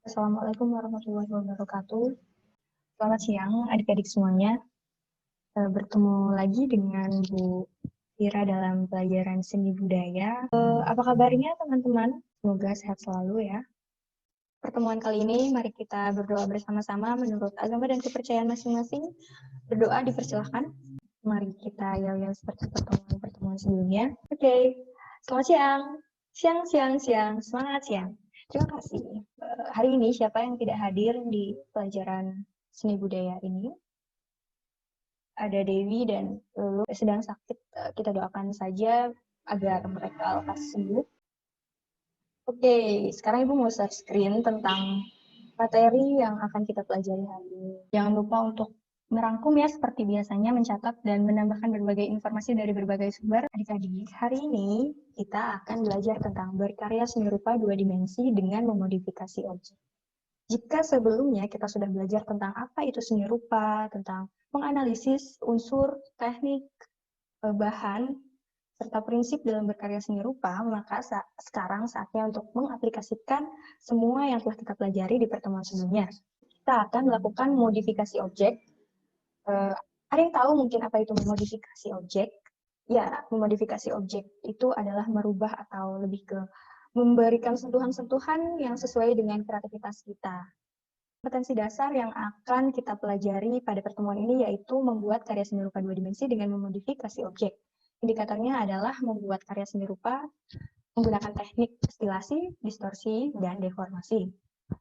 Assalamualaikum warahmatullahi wabarakatuh. Selamat siang adik-adik semuanya. Bertemu lagi dengan Bu Ira dalam pelajaran seni budaya. Apa kabarnya teman-teman? Semoga sehat selalu ya. Pertemuan kali ini mari kita berdoa bersama-sama menurut agama dan kepercayaan masing-masing. Berdoa dipersilahkan. Mari kita yel-yel seperti pertemuan-pertemuan sebelumnya. Oke, selamat siang. Siang. Semangat siang. Terima kasih. Hari ini siapa yang tidak hadir di pelajaran seni budaya ini? Ada Dewi dan Lulu sedang sakit. Kita doakan saja agar mereka lekas sembuh. Oke, sekarang Ibu mau share screen tentang materi yang akan kita pelajari hari ini. Jangan lupa untuk merangkum ya seperti biasanya, mencatat dan menambahkan berbagai informasi dari berbagai sumber. Adik-adik, hari ini kita akan belajar tentang berkarya seni rupa dua dimensi dengan memodifikasi objek. Jika sebelumnya kita sudah belajar tentang apa itu seni rupa, tentang menganalisis unsur, teknik, bahan, serta prinsip dalam berkarya seni rupa, maka sekarang saatnya untuk mengaplikasikan semua yang telah kita pelajari di pertemuan sebelumnya. Kita akan melakukan modifikasi objek. Ada yang tahu mungkin apa itu memodifikasi objek? Ya, memodifikasi objek itu adalah merubah atau lebih ke memberikan sentuhan-sentuhan yang sesuai dengan kreativitas kita. Kompetensi dasar yang akan kita pelajari pada pertemuan ini yaitu membuat karya seni rupa dua dimensi dengan memodifikasi objek. Indikatornya adalah membuat karya seni rupa menggunakan teknik stilasi, distorsi, dan deformasi.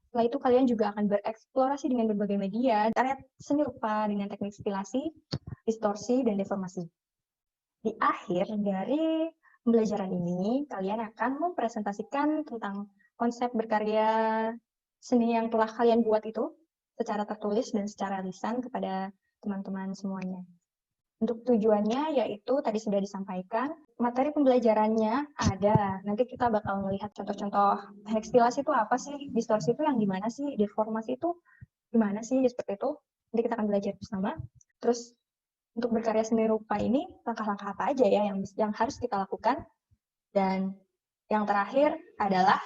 Setelah itu kalian juga akan bereksplorasi dengan berbagai media, karya seni rupa dengan teknik stilasi, distorsi, dan deformasi. Di akhir dari pembelajaran ini, kalian akan mempresentasikan tentang konsep berkarya seni yang telah kalian buat itu secara tertulis dan secara lisan kepada teman-teman semuanya. Untuk tujuannya yaitu tadi sudah disampaikan, materi pembelajarannya ada. Nanti kita bakal melihat contoh-contoh teknik stilasi itu apa sih, distorsi itu yang gimana sih, deformasi itu gimana sih, seperti itu. Nanti kita akan belajar bersama. Terus untuk berkarya seni rupa ini, langkah-langkah apa aja ya yang harus kita lakukan. Dan yang terakhir adalah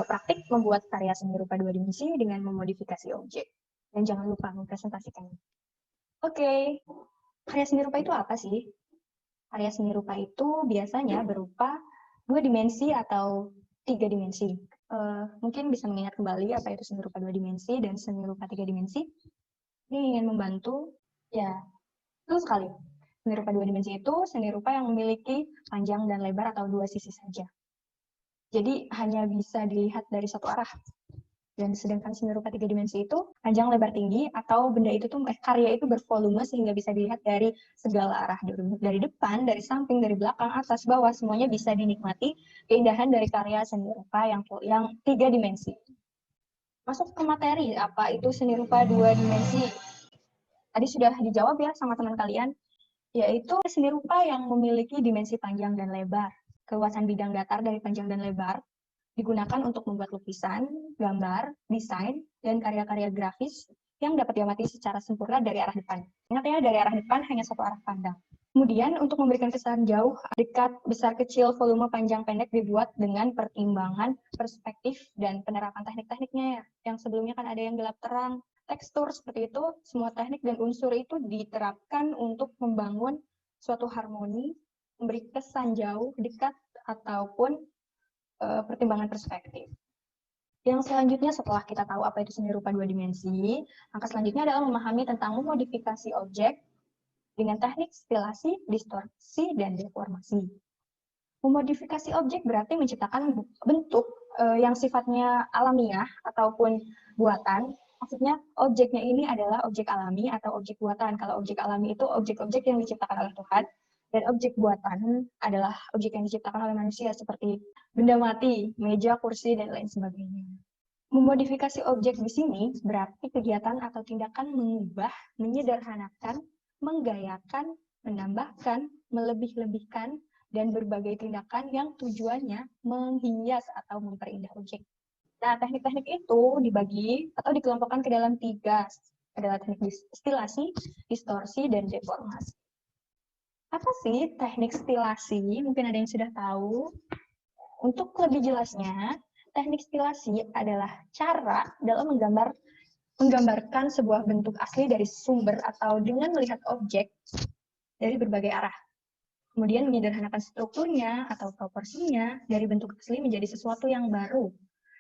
praktik membuat karya seni rupa dua dimensi dengan memodifikasi objek. Dan jangan lupa mempresentasikannya. Oke, karya seni rupa itu apa sih? Karya seni rupa itu biasanya berupa dua dimensi atau tiga dimensi. Mungkin bisa mengingat kembali apa itu seni rupa dua dimensi dan seni rupa tiga dimensi. Ini ingin membantu, ya, betul sekali. Seni rupa dua dimensi itu seni rupa yang memiliki panjang dan lebar atau dua sisi saja. Jadi hanya bisa dilihat dari satu arah. Dan sedangkan seni rupa tiga dimensi itu panjang lebar tinggi atau benda itu tuh karya itu bervolume sehingga bisa dilihat dari segala arah, dari depan, dari samping, dari belakang, atas, bawah, semuanya bisa dinikmati keindahan dari karya seni rupa yang tiga dimensi. Masuk ke materi, apa itu seni rupa dua dimensi? Tadi sudah dijawab ya sama teman kalian, yaitu seni rupa yang memiliki dimensi panjang dan lebar. Keluasan bidang datar dari panjang dan lebar digunakan untuk membuat lukisan, gambar, desain, dan karya-karya grafis yang dapat diamati secara sempurna dari arah depan. Ingat ya, dari arah depan hanya satu arah pandang. Kemudian, untuk memberikan kesan jauh, dekat, besar, kecil, volume, panjang, pendek dibuat dengan pertimbangan perspektif dan penerapan teknik-tekniknya ya. Yang sebelumnya kan ada yang gelap terang, tekstur seperti itu, semua teknik dan unsur itu diterapkan untuk membangun suatu harmoni, memberi kesan jauh, dekat, ataupun pertimbangan perspektif. Yang selanjutnya setelah kita tahu apa itu seni rupa dua dimensi, langkah selanjutnya adalah memahami tentang memodifikasi objek dengan teknik stilasi, distorsi, dan deformasi. Memodifikasi objek berarti menciptakan bentuk yang sifatnya alamiah ataupun buatan. Maksudnya objeknya ini adalah objek alami atau objek buatan. Kalau objek alami itu objek-objek yang diciptakan oleh Tuhan. Dan objek buatan adalah objek yang diciptakan oleh manusia seperti benda mati, meja, kursi, dan lain sebagainya. Memodifikasi objek di sini berarti kegiatan atau tindakan mengubah, menyederhanakan, menggayakan, menambahkan, melebih-lebihkan, dan berbagai tindakan yang tujuannya menghias atau memperindah objek. Nah, teknik-teknik itu dibagi atau dikelompokkan ke dalam tiga, adalah teknik stilasi, distorsi, dan deformasi. Apa sih teknik stilasi? Mungkin ada yang sudah tahu. Untuk lebih jelasnya, Teknik stilasi adalah cara dalam menggambarkan sebuah bentuk asli dari sumber atau dengan melihat objek dari berbagai arah. Kemudian menyederhanakan strukturnya atau proporsinya dari bentuk asli menjadi sesuatu yang baru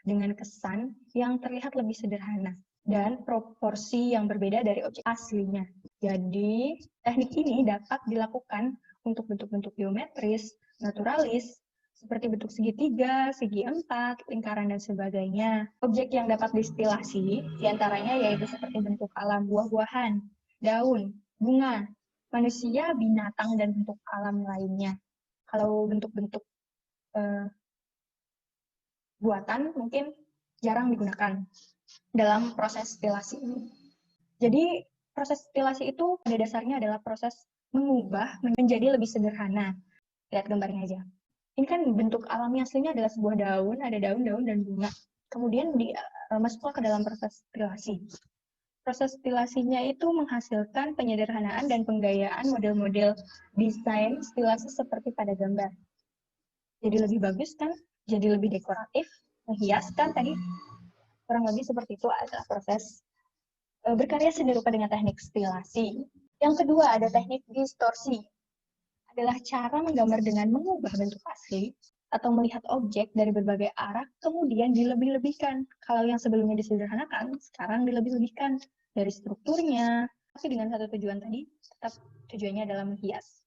dengan kesan yang terlihat lebih sederhana dan proporsi yang berbeda dari objek aslinya. Jadi, teknik ini dapat dilakukan untuk bentuk-bentuk geometris, naturalis, seperti bentuk segitiga, segi empat, lingkaran, dan sebagainya. Objek yang dapat distilasi diantaranya yaitu seperti bentuk alam buah-buahan, daun, bunga, manusia, binatang, dan bentuk alam lainnya. Kalau bentuk-bentuk buatan mungkin jarang digunakan dalam proses stilasi ini. Jadi proses stilasi itu pada dasarnya adalah proses mengubah menjadi lebih sederhana. Lihat gambarnya aja. Ini kan bentuk alami aslinya adalah sebuah daun, ada daun-daun dan bunga. Kemudian masuklah ke dalam proses stilasi. Proses stilasinya itu menghasilkan penyederhanaan dan penggayaan model-model desain stilasi seperti pada gambar. Jadi lebih bagus kan? Jadi lebih dekoratif, menghias kan tadi? Kurang lebih seperti itu adalah proses berkarya seni rupa dengan teknik stilasi. Yang kedua ada teknik distorsi. Adalah cara menggambar dengan mengubah bentuk asli atau melihat objek dari berbagai arah, kemudian dilebih-lebihkan. Kalau yang sebelumnya disederhanakan, sekarang dilebih-lebihkan dari strukturnya, tapi dengan satu tujuan tadi, tetap tujuannya adalah menghias.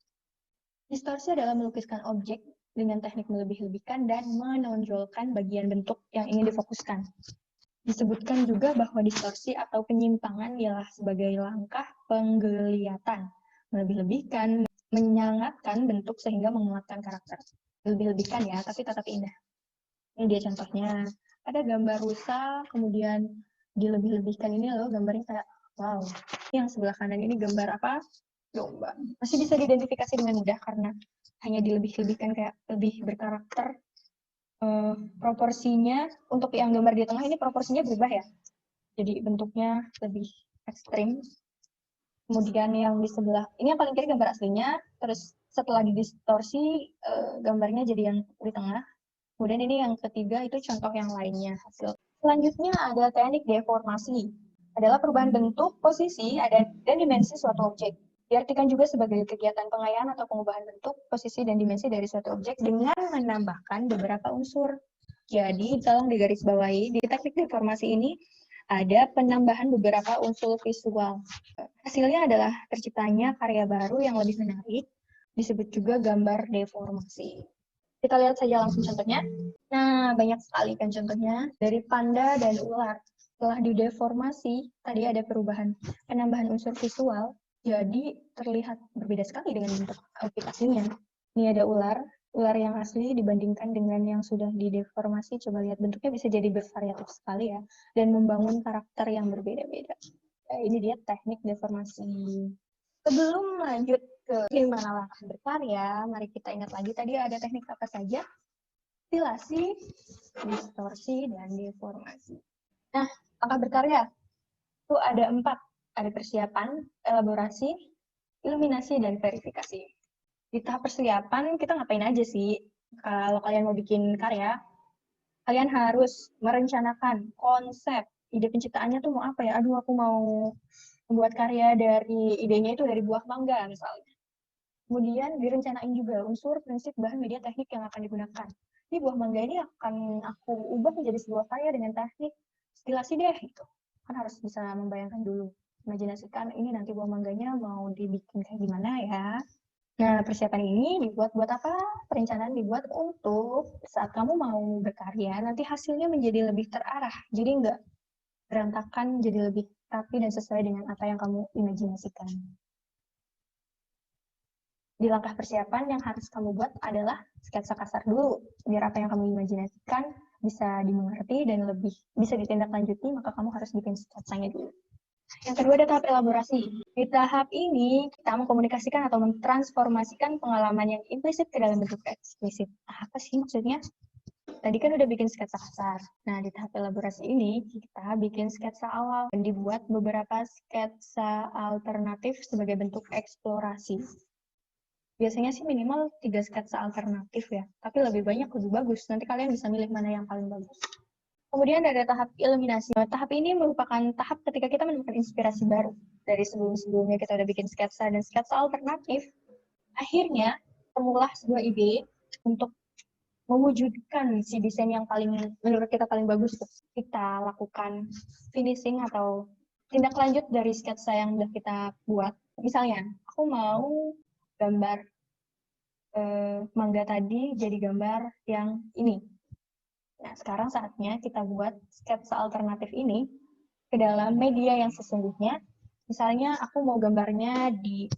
Distorsi adalah melukiskan objek dengan teknik melebih-lebihkan dan menonjolkan bagian bentuk yang ingin difokuskan. Disebutkan juga bahwa distorsi atau penyimpangan ialah sebagai langkah penggeliatan, melebih-lebihkan, menyangatkan bentuk sehingga menguatkan karakter. Lebih-lebihkan ya, tapi tetap indah. Ini dia contohnya. Ada gambar rusa, kemudian dilebih-lebihkan ini loh, gambarnya kayak, wow. Yang sebelah kanan ini gambar apa? Domba. Masih bisa diidentifikasi dengan mudah karena hanya dilebih-lebihkan kayak lebih berkarakter. Proporsinya, untuk yang gambar di tengah ini proporsinya berubah ya. Jadi bentuknya lebih ekstrim. Kemudian yang di sebelah, ini yang paling kiri gambar aslinya, terus setelah didistorsi, gambarnya jadi yang di tengah. Kemudian ini yang ketiga, itu contoh yang lainnya. Hasil. Selanjutnya ada teknik deformasi. Adalah perubahan bentuk, posisi, dan dimensi suatu objek. Diartikan juga sebagai kegiatan pengayaan atau pengubahan bentuk, posisi, dan dimensi dari suatu objek dengan menambahkan beberapa unsur. Jadi, tolong digarisbawahi, di teknik deformasi ini ada penambahan beberapa unsur visual. Hasilnya adalah terciptanya karya baru yang lebih menarik, disebut juga gambar deformasi. Kita lihat saja langsung contohnya. Nah, banyak sekali kan contohnya. Dari panda dan ular. Setelah dideformasi, tadi ada perubahan penambahan unsur visual, jadi terlihat berbeda sekali dengan bentuk aplikasinya. Ini ada ular yang asli dibandingkan dengan yang sudah dideformasi. Coba lihat bentuknya bisa jadi bervariatif sekali ya, dan membangun karakter yang berbeda-beda. Ya, ini dia teknik deformasi. Sebelum lanjut ke gimana langkah berkarya, mari kita ingat lagi tadi ada teknik apa saja? Stilasi, distorsi, dan deformasi. Nah, langkah berkarya itu ada 4. Ada persiapan, elaborasi, iluminasi, dan verifikasi. Di tahap persiapan, kita ngapain aja sih? Kalau kalian mau bikin karya, kalian harus merencanakan konsep, ide penciptaannya tuh mau apa ya? Aduh, aku mau membuat karya dari idenya itu dari buah mangga misalnya. Kemudian direncanain juga unsur, prinsip, bahan, media, teknik yang akan digunakan. Ini buah mangga ini akan aku ubah menjadi sebuah karya dengan teknik stilasi deh gitu. Kan harus bisa membayangkan dulu, imajinasikan ini nanti buah mangganya mau dibikin kayak gimana ya. Nah, persiapan ini dibuat buat apa? Perencanaan dibuat untuk saat kamu mau berkarya, nanti hasilnya menjadi lebih terarah. Jadi nggak berantakan, jadi lebih rapi dan sesuai dengan apa yang kamu imajinasikan. Di langkah persiapan yang harus kamu buat adalah sketsa kasar dulu, biar apa yang kamu imajinasikan bisa dimengerti dan lebih bisa ditindaklanjuti, maka kamu harus bikin sketsanya dulu. Yang kedua ada tahap elaborasi. Di tahap ini, kita mengkomunikasikan atau mentransformasikan pengalaman yang implisit ke dalam bentuk eksplisit. Apa sih maksudnya? Tadi kan udah bikin sketsa kasar. Nah, di tahap elaborasi ini, kita bikin sketsa awal dan dibuat beberapa sketsa alternatif sebagai bentuk eksplorasi. Biasanya sih minimal 3 sketsa alternatif ya, tapi lebih banyak lebih bagus. Nanti kalian bisa milih mana yang paling bagus. Kemudian ada tahap eliminasi. Tahap ini merupakan tahap ketika kita menemukan inspirasi baru. Dari sebelum-sebelumnya kita udah bikin sketsa dan sketsa alternatif, akhirnya temulah sebuah ide untuk mewujudkan si desain yang paling menurut kita paling bagus. Kita lakukan finishing atau tindak lanjut dari sketsa yang udah kita buat. Misalnya, aku mau gambar mangga tadi jadi gambar yang ini. Nah, sekarang saatnya kita buat sketsa alternatif ini ke dalam media yang sesungguhnya. Misalnya aku mau gambarnya di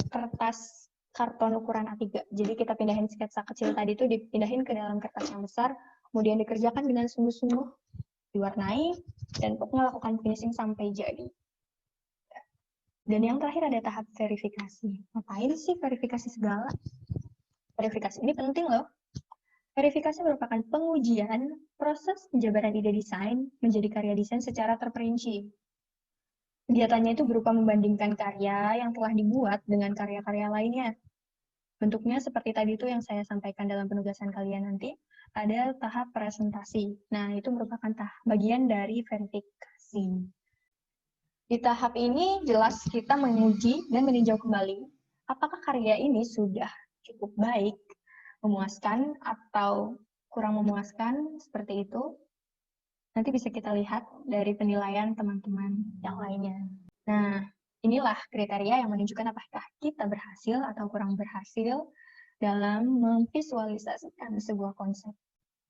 kertas karton ukuran A3. Jadi kita pindahin sketsa kecil tadi itu dipindahin ke dalam kertas yang besar, kemudian dikerjakan dengan sungguh-sungguh, diwarnai, dan pokoknya lakukan finishing sampai jadi. Dan yang terakhir ada tahap verifikasi. Ngapain sih verifikasi segala? Verifikasi ini penting loh. Verifikasi merupakan pengujian proses penjabaran ide desain menjadi karya desain secara terperinci. Kegiatannya itu berupa membandingkan karya yang telah dibuat dengan karya-karya lainnya. Bentuknya seperti tadi itu yang saya sampaikan dalam penugasan kalian nanti, ada tahap presentasi. Nah, itu merupakan bagian dari verifikasi. Di tahap ini jelas kita menguji dan meninjau kembali apakah karya ini sudah cukup baik, memuaskan atau kurang memuaskan, seperti itu. Nanti bisa kita lihat dari penilaian teman-teman yang lainnya. Nah, inilah kriteria yang menunjukkan apakah kita berhasil atau kurang berhasil dalam memvisualisasikan sebuah konsep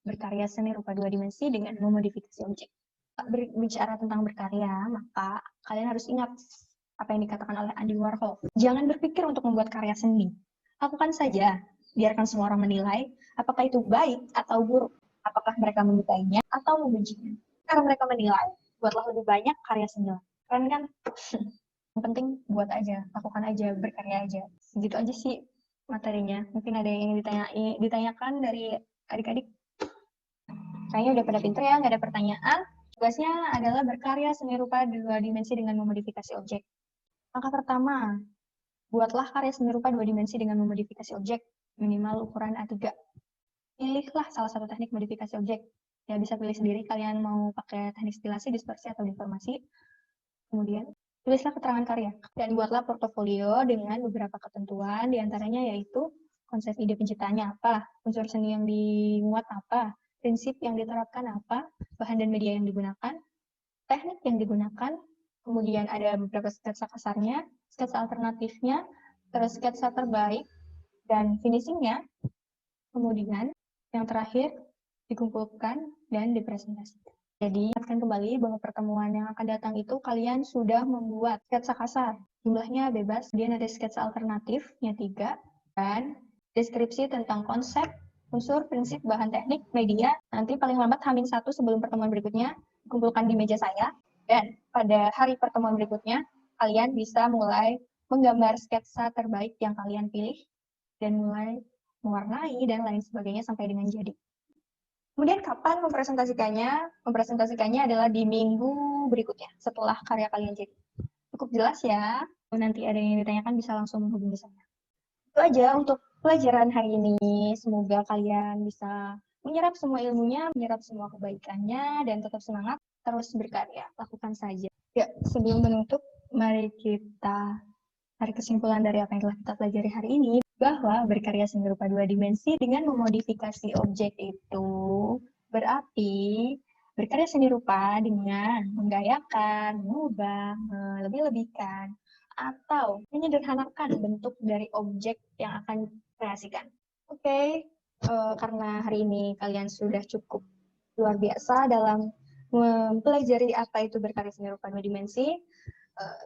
berkarya seni rupa 2 dimensi dengan memodifikasi objek. Berbicara tentang berkarya, maka kalian harus ingat apa yang dikatakan oleh Andy Warhol. Jangan berpikir untuk membuat karya seni. Lakukan saja, biarkan semua orang menilai apakah itu baik atau buruk, apakah mereka menyukainya atau membencinya. Karena mereka menilai, buatlah lebih banyak karya seni. Keren kan? Yang penting buat aja, lakukan aja, berkarya aja. Segitu aja sih materinya. Mungkin ada yang ditanyakan dari adik-adik. Kayaknya udah pada pinter ya, nggak ada pertanyaan. Tugasnya adalah berkarya seni rupa 2 dimensi dengan memodifikasi objek. Langkah pertama, buatlah karya seni rupa 2 dimensi dengan memodifikasi objek, minimal ukuran A3. Pilihlah salah satu teknik modifikasi objek. Ya, bisa pilih sendiri kalian mau pakai teknik stilasi, dispersi, atau deformasi. Kemudian, tulislah keterangan karya dan buatlah portofolio dengan beberapa ketentuan, diantaranya yaitu konsep ide penciptanya apa, unsur seni yang dimuat apa, prinsip yang diterapkan apa, bahan dan media yang digunakan, teknik yang digunakan, kemudian ada beberapa sketsa kasarnya, sketsa alternatifnya, terus sketsa terbaik, dan finishingnya. Kemudian yang terakhir dikumpulkan dan dipresentasikan. Jadi, ingatkan kembali bahwa pertemuan yang akan datang itu kalian sudah membuat sketsa kasar. Jumlahnya bebas, kemudian ada sketsa alternatifnya 3, dan deskripsi tentang konsep, unsur, prinsip, bahan teknik, media. Nanti paling lambat H-1 sebelum pertemuan berikutnya, dikumpulkan di meja saya. Dan pada hari pertemuan berikutnya, kalian bisa mulai menggambar sketsa terbaik yang kalian pilih, dan mulai mewarnai dan lain sebagainya sampai dengan jadi. Kemudian kapan mempresentasikannya? Mempresentasikannya adalah di minggu berikutnya, setelah karya kalian jadi. Cukup jelas ya? Nanti ada yang ditanyakan bisa langsung menghubungi saya. Itu aja untuk pelajaran hari ini. Semoga kalian bisa menyerap semua ilmunya, menyerap semua kebaikannya, dan tetap semangat, terus berkarya. Lakukan saja. Ya, sebelum menutup, mari kita tarik kesimpulan dari apa yang telah kita pelajari hari ini, bahwa berkarya seni rupa 2 dimensi dengan memodifikasi objek itu berarti berkarya seni rupa dengan menggayakan, mengubah, melebih-lebihkan, atau menyederhanakan bentuk dari objek yang akan dikreasikan. Oke, karena hari ini kalian sudah cukup luar biasa dalam mempelajari apa itu berkarya seni rupa 2 dimensi,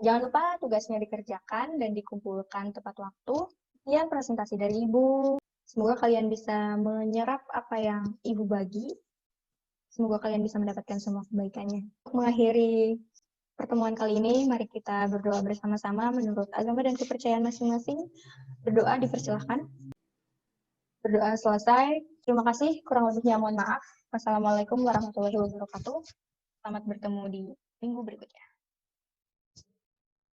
jangan lupa tugasnya dikerjakan dan dikumpulkan tepat waktu. Sekian presentasi dari Ibu. Semoga kalian bisa menyerap apa yang Ibu bagi. Semoga kalian bisa mendapatkan semua kebaikannya. Untuk mengakhiri pertemuan kali ini, mari kita berdoa bersama-sama menurut agama dan kepercayaan masing-masing. Berdoa dipersilahkan. Berdoa selesai. Terima kasih. Kurang lebihnya mohon maaf. Wassalamualaikum warahmatullahi wabarakatuh. Selamat bertemu di minggu berikutnya.